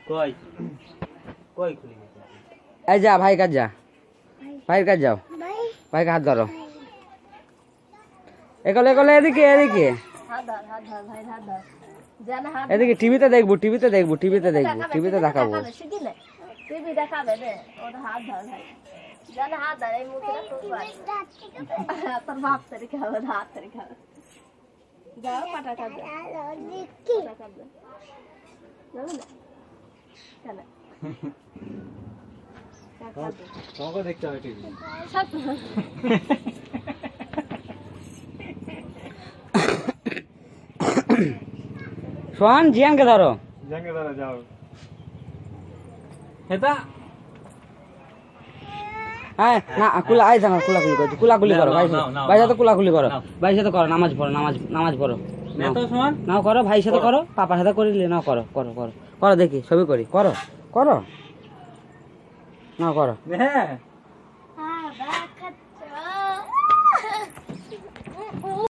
কই কই খুলি এই যা ভাই কাজ যা, ভাইয়ের কাজ যাও, ভাইকে হাত ধরো। এগোলে এগোলে এদিকে এদিকে এদিকে টিভিতে দেখবো টিভিতে দেখবো টিভিতে দেখবো টিভিতে দেখাবো। টিভি দেখাবে রে ওর হাত ধর ভাই জানা হাত ধর এই মুখে তোর বাপ তরি খাবে হাত তরি খাবে যাও পাটা খাবে পাটা খাবে যাবে না কেন তোমাকে দেখতে হবে টিভি। সোহান জিয়ানকে ধরো, জাঙ্গে দাঁড়া যাও হেতা হ্যাঁ না কুলা আই জানা কুলাকুলি করো, কুলাকুলি করো ভাই, ভাই সাথে কুলাকুলি করো, ভাই সাথে করো, নামাজ পড়ো, নামাজ পড়ো, নেতো সমান নাও করো, ভাই সাথে করো, পাপার সাথে করিলে নাও করো করো করো করো দেখি ছবি করি, করো করো নাও করো। হ্যাঁ